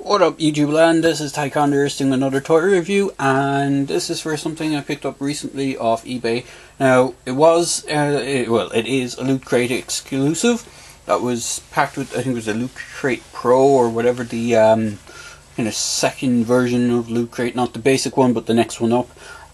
What up YouTube land, this is Tyconders doing another toy review, and this is for something I picked up recently off eBay. Now, it is a Loot Crate exclusive that was packed with, I think it was a Loot Crate Pro or whatever, the kind of second version of Loot Crate, not the basic one but the next one up.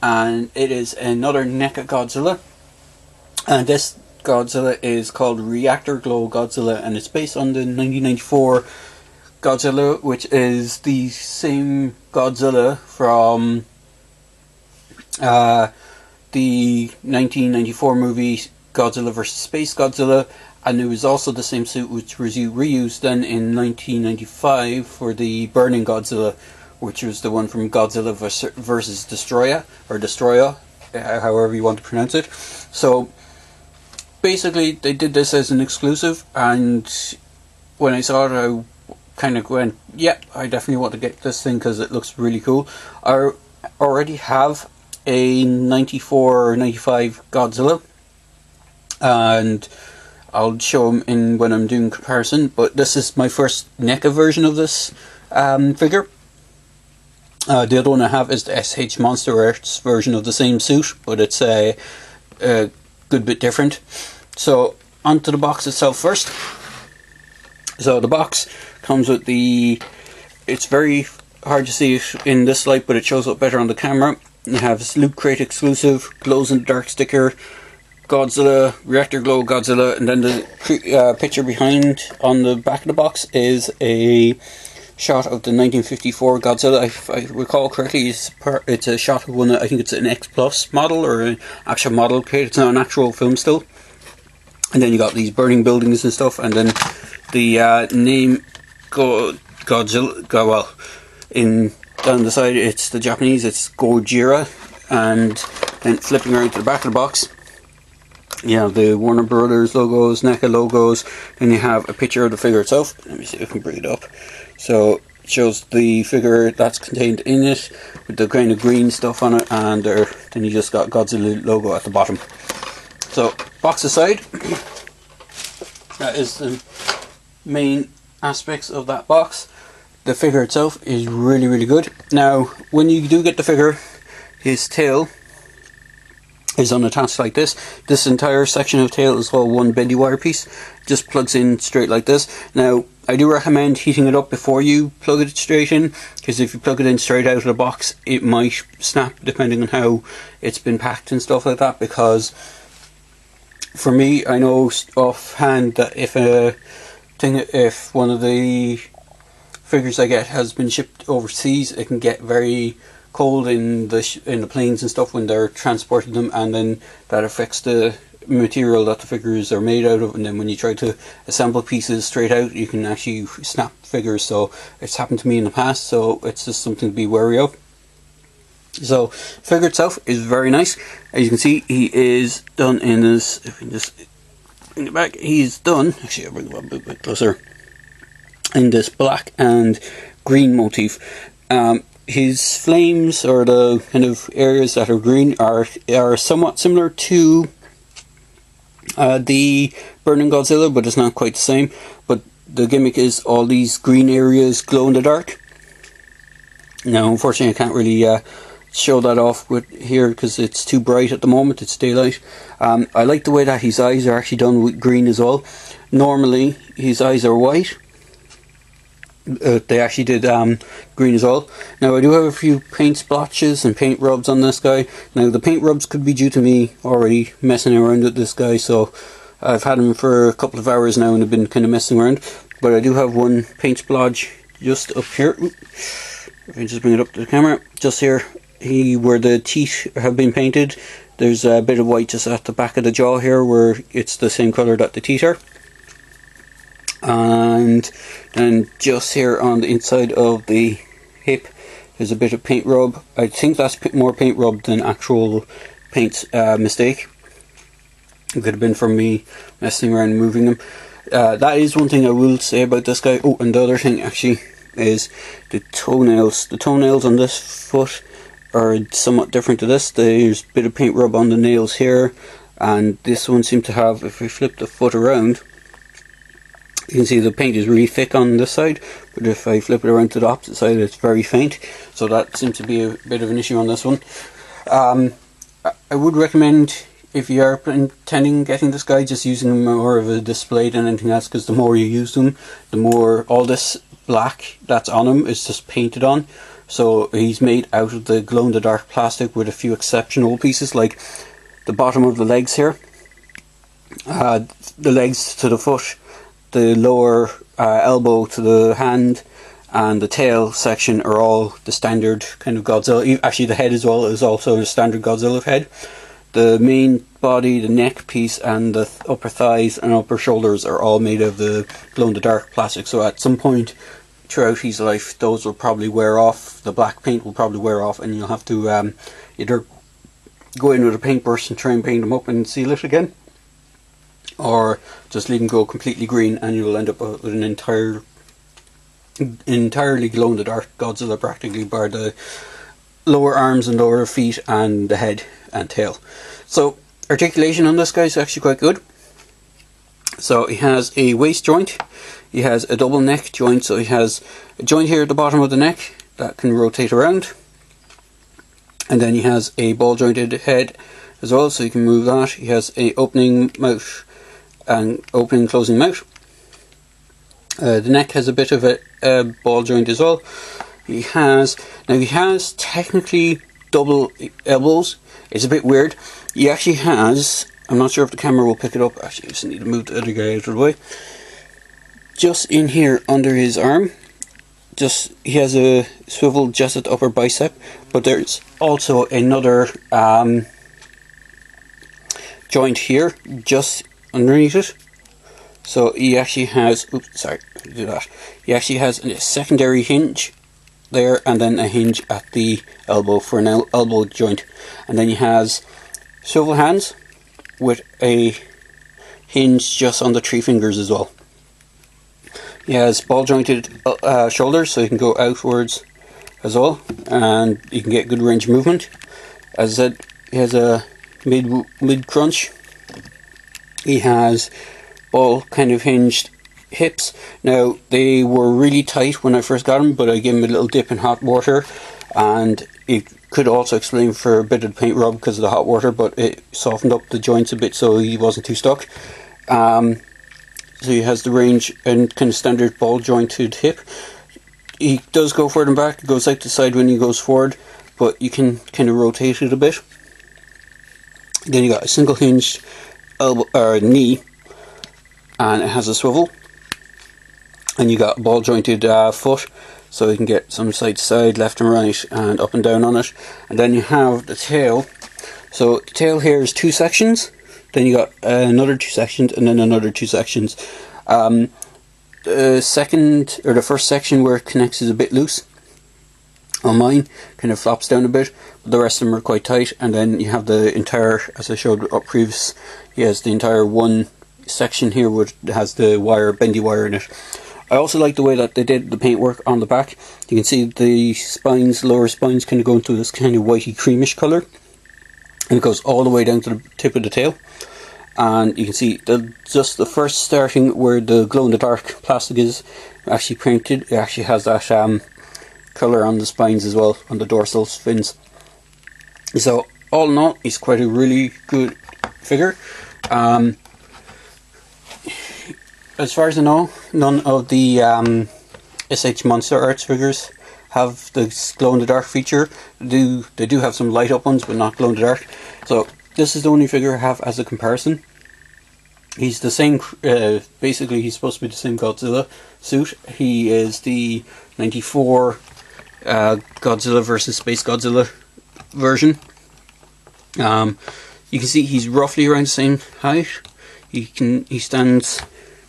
And it is another Neca Godzilla, and this Godzilla is called Reactor Glow Godzilla, and it's based on the 1994 Godzilla, which is the same Godzilla from the 1994 movie Godzilla vs. Space Godzilla, and it was also the same suit which was reused then in 1995 for the Burning Godzilla, which was the one from Godzilla vs. Destroyer, or Destroyer, however you want to pronounce it. So basically they did this as an exclusive, and when I saw it I kind of went, yeah, I definitely want to get this thing because it looks really cool. I already have a 94 or 95 Godzilla, and I'll show them when I'm doing comparison, but this is my first NECA version of this figure. The other one I have is the SH Monster Arts version of the same suit, but it's a good bit different. So onto the box itself first. So the box comes with it's very hard to see it in this light, but it shows up better on the camera. You have this Loot Crate exclusive, glows in the dark sticker, Godzilla, Reactor Glow Godzilla, and then the picture behind on the back of the box is a shot of the 1954 Godzilla. If I recall correctly, it's a shot of one, I think it's an X Plus model, or an actual model crate. It's not an actual film still. And then you got these burning buildings and stuff, and then the name Godzilla, well, down the side it's the Japanese, it's Gojira. And then flipping around to the back of the box, you have the Warner Brothers logos, NECA logos, then you have a picture of the figure itself. Let me see if I can bring it up. So it shows the figure that's contained in it with the kind of green stuff on it, and then you just got Godzilla logo at the bottom. So box aside, that is the main aspects of that box. The figure itself is really, really good. Now, when you do get the figure, his tail is unattached like this. This entire section of tail is all one bendy wire piece. Just plugs in straight like this. Now, I do recommend heating it up before you plug it straight in, because if you plug it in straight out of the box, it might snap depending on how it's been packed and stuff like that. Because for me, I know offhand that if one of the figures I get has been shipped overseas, it can get very cold in the planes and stuff when they're transporting them, and then that affects the material that the figures are made out of, and then when you try to assemble pieces straight out, you can actually snap figures. So it's happened to me in the past, so it's just something to be wary of. So figure itself is very nice. As you can see, he is done in this, if we can just bring it back, he's done, actually I'll bring it up a bit closer, in this black and green motif. His flames, or the kind of areas that are green, are somewhat similar to the Burning Godzilla, but it's not quite the same. But the gimmick is all these green areas glow in the dark. Now, unfortunately, I can't really show that off with here because it's too bright at the moment. It's daylight. I like the way that his eyes are actually done with green as well. Normally, his eyes are white. They actually did green as well. Now I do have a few paint splotches and paint rubs on this guy. Now the paint rubs could be due to me already messing around with this guy, so I've had him for a couple of hours now and I've been kind of messing around. But I do have one paint splodge just up here. If I just bring it up to the camera, just here, where the teeth have been painted, there's a bit of white just at the back of the jaw here where it's the same colour that the teeth are. And then just here on the inside of the hip there's a bit of paint rub. I think that's more paint rub than actual paint mistake. It could have been from me messing around and moving them. That is one thing I will say about this guy. Oh, and the other thing actually is the toenails. The toenails on this foot are somewhat different to this. There's a bit of paint rub on the nails here, and this one seemed to have, if we flip the foot around, You can see the paint is really thick on this side, but if I flip it around to the opposite side, it's very faint, so that seems to be a bit of an issue on this one. I would recommend, if you are intending getting this guy, just using them more of a display than anything else, because the more you use them, the more all this black that's on him is just painted on. So he's made out of the glow-in-the-dark plastic, with a few exceptional pieces, like the bottom of the legs here, the legs to the foot, the lower elbow to the hand, and the tail section are all the standard kind of Godzilla. Actually, the head as well is also a standard Godzilla head. The main body, the neck piece, and the upper thighs and upper shoulders are all made of the glow-in-the-dark plastic. So at some point throughout his life, those will probably wear off. The black paint will probably wear off, and you'll have to either go in with a paintbrush and try and paint them up and seal it again, or just leave them go completely green, and you'll end up with an entirely glow-in-the-dark Godzilla, practically, bar the lower arms and lower feet and the head and tail. So articulation on this guy is actually quite good. So he has a waist joint, he has a double neck joint, so he has a joint here at the bottom of the neck that can rotate around, and then he has a ball jointed head as well, so you can move that. He has a opening mouth and opening closing mouth. The neck has a bit of a ball joint as well. He has technically double elbows. It's a bit weird. He actually has, I'm not sure if the camera will pick it up, actually I just need to move the other guy out of the way. Just in here under his arm, he has a swivel just at the upper bicep, but there's also another joint here just underneath it. So he actually has, he actually has a secondary hinge there, and then a hinge at the elbow for an elbow joint. And then he has swivel hands with a hinge just on the 3 fingers as well. He has ball jointed shoulders, so he can go outwards as well, and you can get good range of movement. As I said, he has a mid crunch. He has ball kind of hinged hips. Now, they were really tight when I first got him, but I gave him a little dip in hot water, and it could also explain for a bit of the paint rub because of the hot water, but it softened up the joints a bit so he wasn't too stuck. So he has the range and kind of standard ball jointed hip. He does go forward and back, it goes side to side when he goes forward, but you can kind of rotate it a bit. Then you got a single hinged elbow or knee, and it has a swivel. And you got a ball jointed foot, so you can get some side to side, left and right, and up and down on it. And then you have the tail. So the tail here is 2 sections. Then you got another 2 sections, and then another 2 sections. The first section where it connects is a bit loose. On mine, kind of flops down a bit, but the rest of them are quite tight. And then you have the entire, as I showed up previous, he has the entire one section here which has the wire, bendy wire in it. I also like the way that they did the paintwork on the back. You can see the spines, lower spines, kind of go into this kind of whitey creamish colour, and it goes all the way down to the tip of the tail. And you can see just the first starting where the glow-in-the-dark plastic is actually painted. It actually has that colour on the spines as well, on the dorsal fins. So all in all, he's quite a really good figure. As far as I know, none of the SH Monster Arts figures have the glow-in-the-dark feature. They do have some light-up ones, but not glow-in-the-dark. So this is the only figure I have as a comparison. He's the same, basically he's supposed to be the same Godzilla suit. He is the 94 Godzilla versus Space Godzilla version. You can see he's roughly around the same height. He stands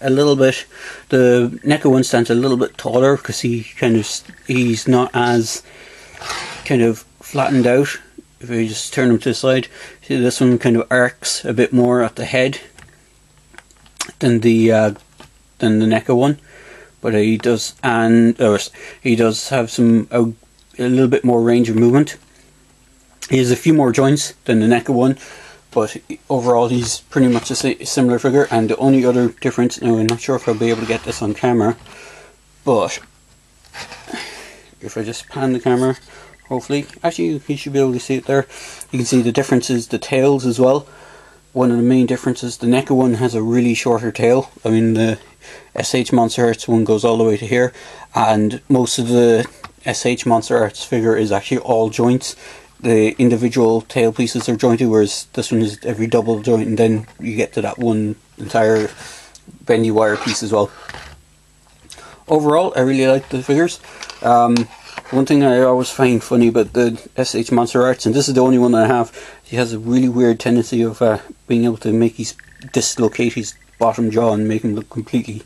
a little bit, the Neca one stands a little bit taller because he's not as kind of flattened out. If you just turn him to the side, see this one kind of arcs a bit more at the head than the Neca one, but he does have some a little bit more range of movement. He has a few more joints than the Neca one, but overall he's pretty much a similar figure. And the only other difference, now I'm not sure if I'll be able to get this on camera, but if I just pan the camera, hopefully, actually you should be able to see it there. You can see the differences, the tails as well. One of the main differences, the Neca one has a really shorter tail. I mean, the SH Monster Arts one goes all the way to here, and most of the SH Monster Arts figure is actually all joints. The individual tail pieces are jointed, whereas this one is every double joint, and then you get to that one entire bendy wire piece as well. Overall, I really like the figures. One thing I always find funny about the SH Monster Arts, and this is the only one that I have, he has a really weird tendency of being able to make dislocate his bottom jaw and make him look completely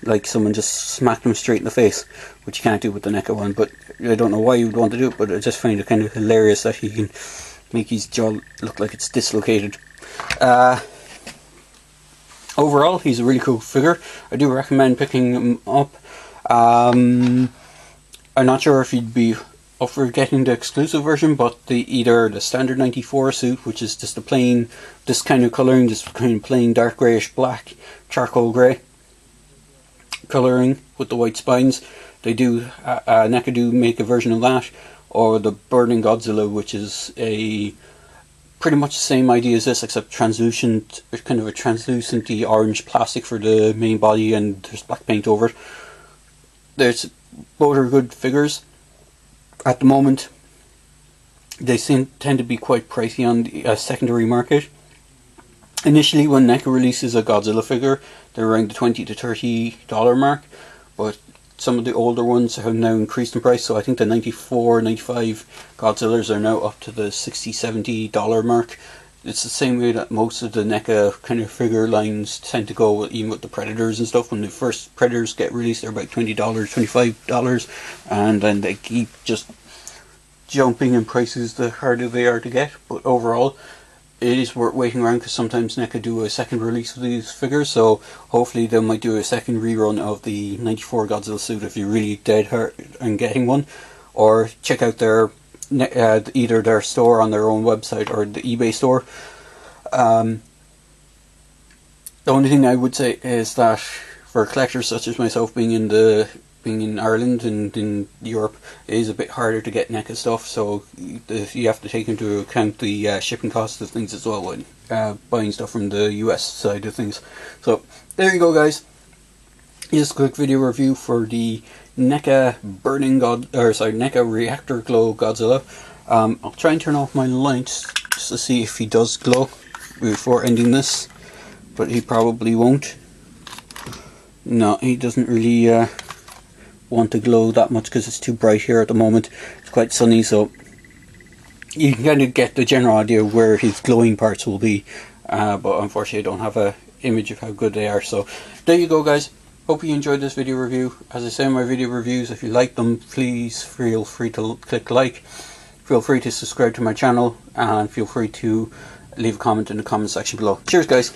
like someone just smacked him straight in the face, which you can't do with the Neca one. But I don't know why you would want to do it, but I just find it kind of hilarious that he can make his jaw look like it's dislocated. Overall, he's a really cool figure. I do recommend picking him up. I'm not sure if you'd be up for getting the exclusive version, but either the standard 94 suit, which is just a plain, this kind of colouring, just kind of plain dark greyish black, charcoal grey colouring with the white spines. They do, Neca do make a version of that, or the Burning Godzilla, which is a pretty much the same idea as this, except translucent, kind of a translucent orange plastic for the main body, and there's black paint over it. Both are good figures. At the moment, they tend to be quite pricey on the secondary market. Initially, when Neca releases a Godzilla figure, they're around the $20 to $30 mark, but some of the older ones have now increased in price, so I think the 94, 95 Godzillas are now up to the $60, $70 mark. It's the same way that most of the Neca kind of figure lines tend to go, even with the Predators and stuff. When the first Predators get released, they're about $20, $25, and then they keep just jumping in prices the harder they are to get. But overall, it is worth waiting around, because sometimes Neca do a second release of these figures, so hopefully they might do a second rerun of the 94 Godzilla suit if you're really dead hard on getting one. Or check out their either their store on their own website or the eBay store. The only thing I would say is that for collectors such as myself, being in Ireland and in Europe, it is a bit harder to get Neca stuff, so you have to take into account the shipping costs of things as well when buying stuff from the US side of things. So there you go, guys. Just a quick video review for the Neca Neca Reactor Glow Godzilla. I'll try and turn off my lights just to see if he does glow before ending this, but he probably won't. No, he doesn't really want to glow that much because it's too bright here at the moment. It's quite sunny, so you can kind of get the general idea of where his glowing parts will be, but unfortunately I don't have an image of how good they are. So there you go, guys. Hope you enjoyed this video review. As I say in my video reviews, if you like them, please feel free to click like. Feel free to subscribe to my channel, and feel free to leave a comment in the comment section below. Cheers, guys.